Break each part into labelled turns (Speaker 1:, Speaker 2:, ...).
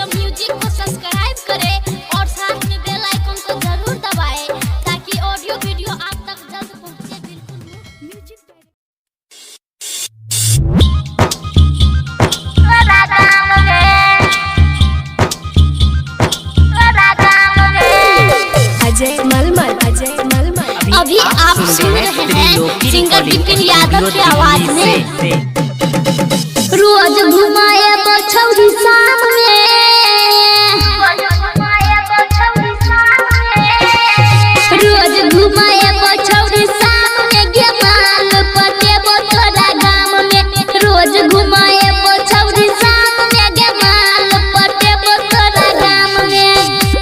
Speaker 1: द music को subscribe करें और साथ में बेल आइकन को जरूर दबाएं ताकि ऑडियो वीडियो आप तक जल्द पहुंचे। बिल्कुल म्यूजिक
Speaker 2: अजय मलमल
Speaker 1: अभी आप सुन रहे हैं सिंगर विपिन यादव की आवाज में। रोज घुमाए बछौरी शाम में, रोज घुमाए बछौरी शाम में गे माल पटे तोरा गाम में। रोज घुमाए बछौरी शाम में गे माल पटे तोरा गाम में।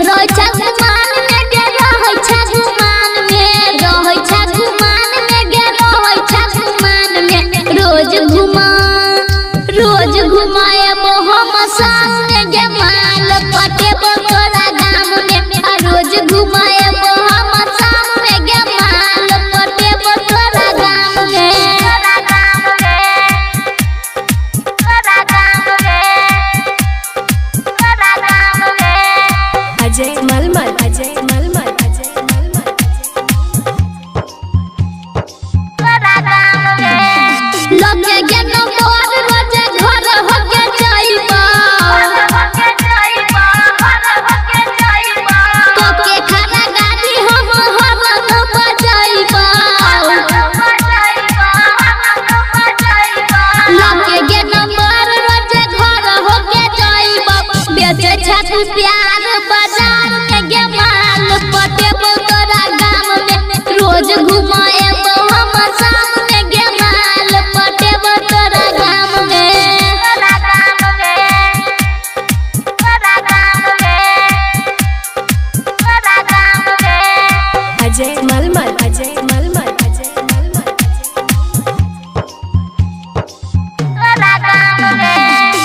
Speaker 1: रोय छा गुमान में गे रहै छा गुमान में, रहै छा गुमान में गे रहै छा गुमान में। रोज घुमाए हम सामने गे माल पटे तोरा गाम में। रोज घुमाए हम सामने गे माल पटे तोरा गाम में।
Speaker 2: अजय मलमल
Speaker 1: लगे गे नंबर रोज घर होके जाइबा, कोके खाना गाड़ी हम हरन बजाइबा। लगे गे नंबर रोज घर होके जाइबा, बेचे छाती प्यार बाजार में गे माल पटे तोरा गाम में। रोज घुमाए हम सामने गे माल पटे तोरा गाम में।
Speaker 2: अजय मलमल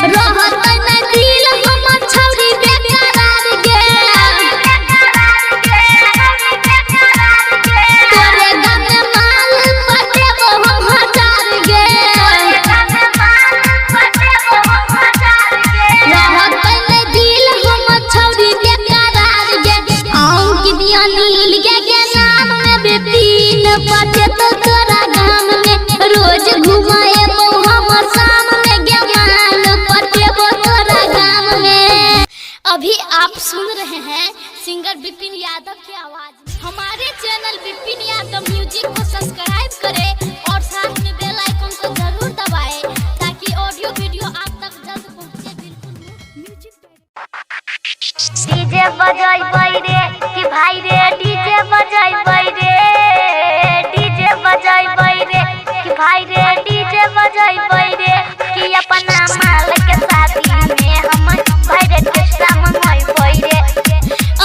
Speaker 1: रहत न दिल हम छौरी बेकरार गे, तोरे गाम में माल पटे हम हजार गे। रहत न दिल हम छौरी बेकरार गे, आऊं कि दिया नील गे नाम में बिपिन पटे तोरा गाम में। रोज घुमाए हम सामने गे माल पटे तोरा गाम में। अभी आप सुन रहे हैं सिंगर विपिन यादव की आवाज में। हमारे चैनल विपिन यादव म्यूजिक को सब्सक्राइब करें और साथ में बेल आइकन को जरूर दबाएं ताकि ऑडियो वीडियो आप तक जल्द पहुंचे। बिल्कुल म्यूजिक
Speaker 3: डीजे बजाइबै रे कि भाई रे, डीजे बजाइबै रे, डीजे बजाइबै रे कि भाई रे, डीजे बजाइबै रे कि अपना माल के शादी में हम भाई रे कृष्णा मंगवाइबै रे।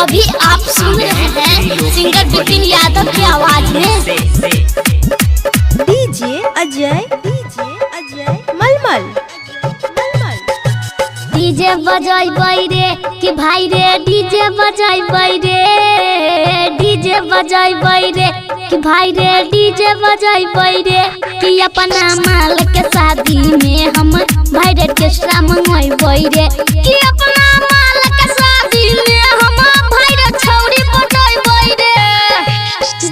Speaker 1: अभी आप सुन रहे हैं सिंगर विपिन यादव की आवाज में।
Speaker 2: डीजे अजय मलमल
Speaker 1: डीजे बजाइबै रे कि भाई रे, डीजे बजाइबै रे, डीजे बजाइबै रे कि भाई रे, डीजे बजाइबै रे कि अपना माल के शादी में हम भाई रे कृष्णा मंगवाइबै रे। कि अपना माल के शादी में हम भाई रे छौरी पटाइबै रे।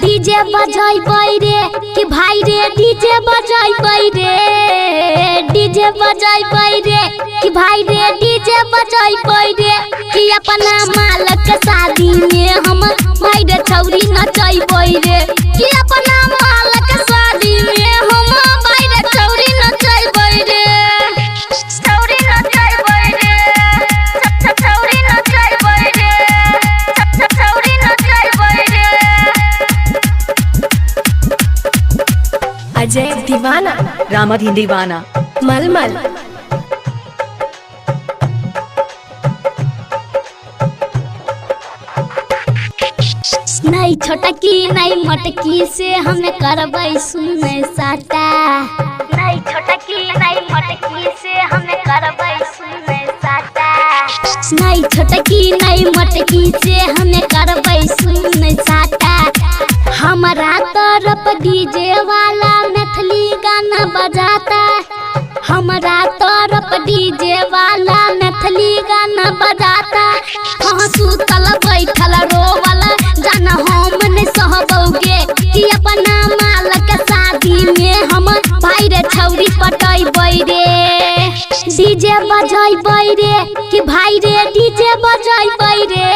Speaker 1: डीजे बजाइबै रे कि भाई रे, डीजे बजाइबै रे, डीजे बजाइबै रे कि भाई रे, डीजे बजाइबै रे कि अपना माल के शादी में हम भाई रे छौरी नचैबै रे। कि अपना माल के शादी में हम भाई रे छौरी नचैबै रे।
Speaker 3: छौरी नचैबै रे, छौरी नचैबै रे, छौरी नचैबै रे।
Speaker 2: अजय दीवाना
Speaker 4: रामधीन दीवाना
Speaker 2: मलमल
Speaker 1: नहीं छोटकी नहीं मटकी से हम करबै सुनै साटा।
Speaker 3: नहीं छोटकी नहीं मटकी से हम करबै सुनै साटा।
Speaker 1: नहीं छोटकी नहीं मटकी से हम करबै सुनै साटा। हमारा तरफ डीजे वाला मैथिली गाना बजाता, हमारा तरफ डीजे वाला मैथिली गाना बजाता हाँ सुतल बैठल रोवला जाना हम नहीं सहबौगे कि अपना मालक शादी में हम भाई रे छौरी पटैबै रे डीजे बजैबै रे कि भाई रे डीजे बजैबै रे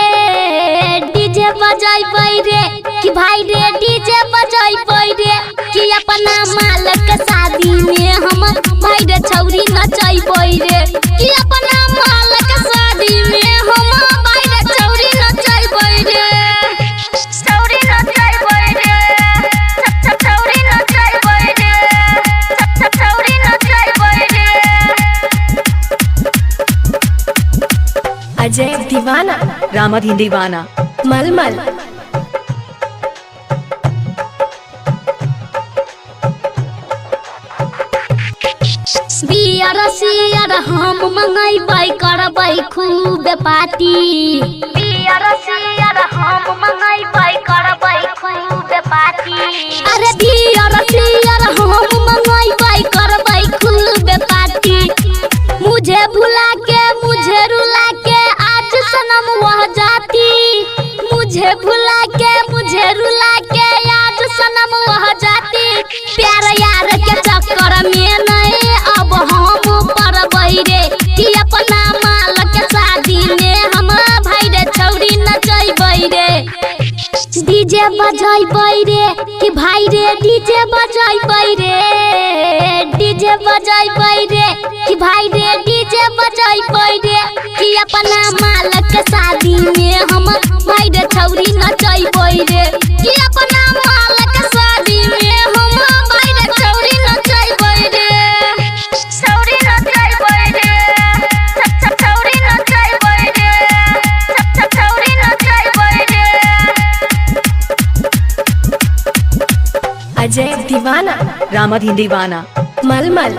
Speaker 1: डीजे बजैबै रे कि भाई रे डीजे बजैबै रे कि अपना मालक शादी में हम भाई रे छौरी नचैबै रे कि अपना मालक शादी में हम भाई रे छौरी नचैबै रे
Speaker 3: छौरी नचैबै रे छौरी नचैबै रे छौरी नचैबै रे
Speaker 2: अजय दीवाना
Speaker 4: रामाधीन दीवाना
Speaker 2: मलमल
Speaker 1: बियर सियर हम मंगैबै करबै खूब पार्टी
Speaker 3: बियर सियर हम मंगैबै करबै खूब पार्टी
Speaker 1: अरे बियर सियर हम मंगैबै करबै खूब पार्टी मुझे भुला के मुझे रुला के आज सनम वह जाती मुझे भुला के मुझे रुला के आज सनम वह जाती प्यार यार के चक्कर में नहीं अब हम पड़बै रे कि अपना मालक शादी में हम भाई रे छौरी नचैबै रे डीजे बजैबै रे कि भाई रे डीजे बजैबै रे डीजे बजैबै रे कि भाई रे डीजे बजैबै रे कि अपना मालक शादी में हम भाई रे छौरी नचैबै रे कि अपना मालक शादी में हम भाई रे छौरी नचैबै रे
Speaker 3: छौरी नचैबै रे छौरी नचैबै रे छौरी नचैबै रे
Speaker 2: अजय दीवाना
Speaker 4: रामाधीन दीवाना
Speaker 2: मलमल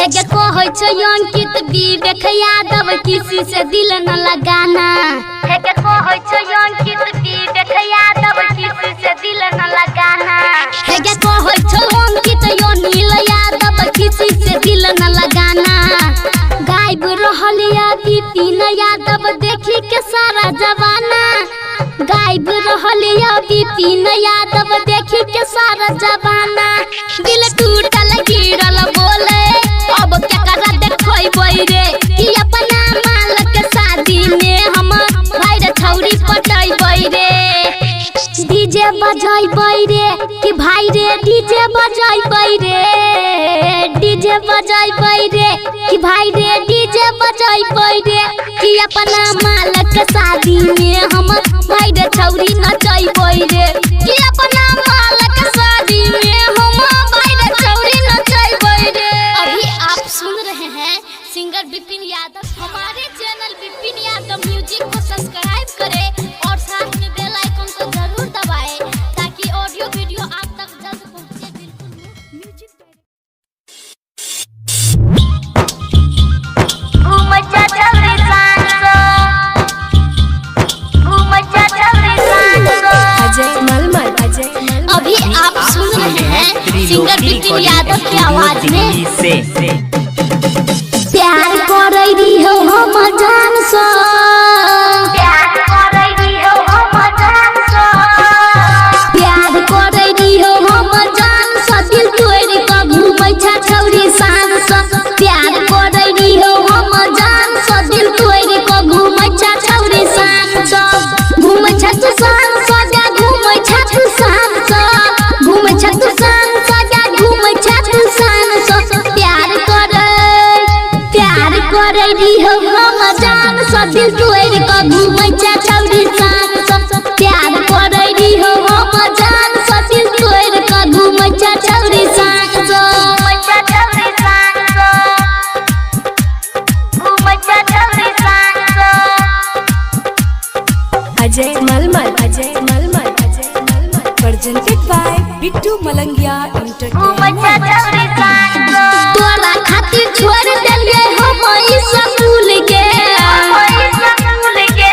Speaker 1: एगे कहै छै अंकित विवेक यादव किसी से दिल न लगाना
Speaker 3: एगे कहै छै अंकित विवेक यादव किसी से दिल न लगाना
Speaker 1: एगे कहै छै अंकित अनिल यादव किसी से दिल न लगाना गायब रहल या विपिन यादव देखी के सारा जवाना गायब रहल या विपिन यादव देखी के सारा जवाना दिल टूटल गिरल बोले अब केकरा देखैबै रे कि अपना मालक शादी में हम भाई रे छौरी पटैबै रे डीजे बजैबै रे कि भाई रे डीजे बजैबै रे डीजे बजैबै रे कि भाई रे डीजे बजैबै रे कि अपना मालक शादी में हम भाई रे छौरी नचैबै रे कि अपना मालक शादी में हम भाई रे छौरी नचैबै रे अभी आप सुन रहे हैं सिंगर विपिन यादव हमारे चैनल विपिन यादव म्यूजिक को सब्सक्राइब करें और साथ में बेल आइकन को जरूर दबाएं ताकि ऑडियो वीडियो आप तक जल्द पहुंचे बिल्कुल म्यूजिक
Speaker 3: घूम जा छौरी सांसो घूम जा छौरी सांसो
Speaker 2: अजय मलमल
Speaker 1: अभी आप सुन रहे हैं सिंगर विपिन यादव की आवाज में प्यार करै दिहो हम जान सो
Speaker 3: प्यार करै दिहो हम जान सो
Speaker 1: प्यार करै दिहो हम जान सो दिल तोड़ के घूमै छ छौरी शान सो प्यार करै दिहो हम जान सो दिल तोड़ के घूमै छ छौरी शान सो घूमै छ तू शान सो जा घूमै छ तू शान सो घूमै छ तू शान सो जा घूमै छ तू शान सो प्यार करै दिहो हम जान सो दिल तोड़ के घूमै छ छौरी शान सो प्यार करै दिहो हम जान सो दिल तोड़ के घूमै छ छौरी शान सो
Speaker 3: घूम जा छौरी सांसो घूम जा छौरी सांसो
Speaker 2: अजय मलमल presented by Bittu Malangia
Speaker 3: घूम
Speaker 2: Entertainment
Speaker 3: जा छौरी सांसो
Speaker 1: तोरा खातिर छोड़ देलिए हम ई स्कूल के
Speaker 3: कोई स्कूल के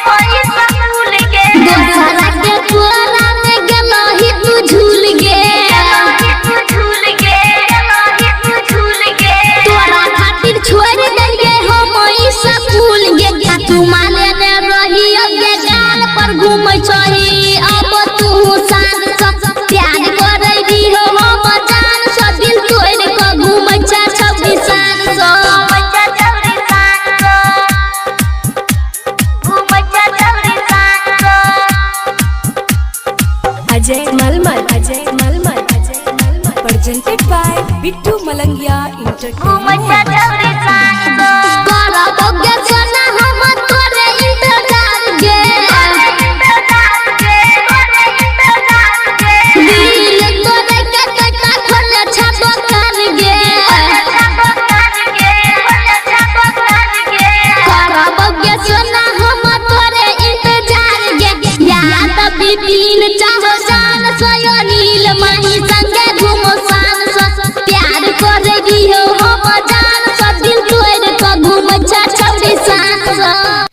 Speaker 3: कोई स्कूल के
Speaker 1: दोसरा के तोरा में गेलही तू झूल गे
Speaker 2: अजय मलमल presented by Bittu Malangia Entertainment।
Speaker 1: Bipin चाहो जान सोयो नील मणि संगे घूमो सान प्यार करेगी हो हम जान सब दिल तोड़ को घूम छौड़ी सान।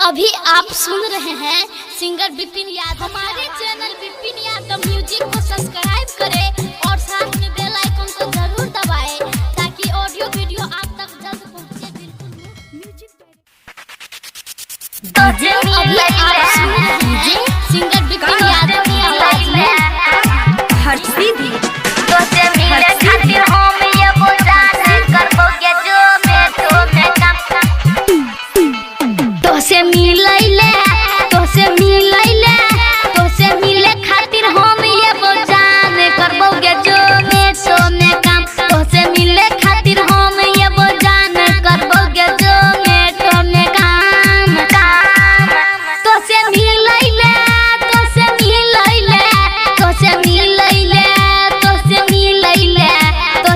Speaker 1: अभी आप सुन रहे हैं सिंगर बिपिन यादव। हमारे चैनल बिपिन यादव म्यूजिक को सब्सक्राइब करें और साथ में बेल आइकन को जरूर दबाएं ताकि ऑडियो वीडियो आप तक जल्द पहुंचे। बिल्कुल म्यूजिक अभी आप सुन रहे हैं सिंगर बिपिन यादव की आवाज में
Speaker 2: हर सीधी
Speaker 3: तो से मिले खातिर हम ये बोझान करबोगे जो मैं तुम्हें काम
Speaker 1: तो से मिले खातिर हम ये बोझान करबोगे जो मैं तुम्हें काम तो से मिले खातिर हम ये बोझान करबोगे जो मैं तुम्हें काम तो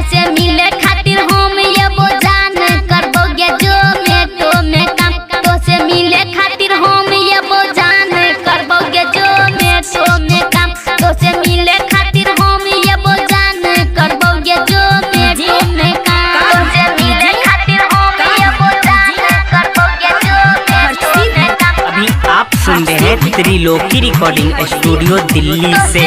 Speaker 1: से मिले खातिर हम ये बोझान करबोगे जो मैं तुम्हें काम तो से मिले खातिर हम ये बोझान करबोगे जो मैं तुम्हें काम तो से मिले खातिर हम ये बोझान करबोगे जो मैं तुम्हें काम
Speaker 3: तो से मिले खातिर हम ये बोझान करबोगे जो मैं तुम्हें काम।
Speaker 5: अभी आप सुन रहे हैं त्रिलोकी रिकॉर्डिंग स्टूडियो दिल्ली से।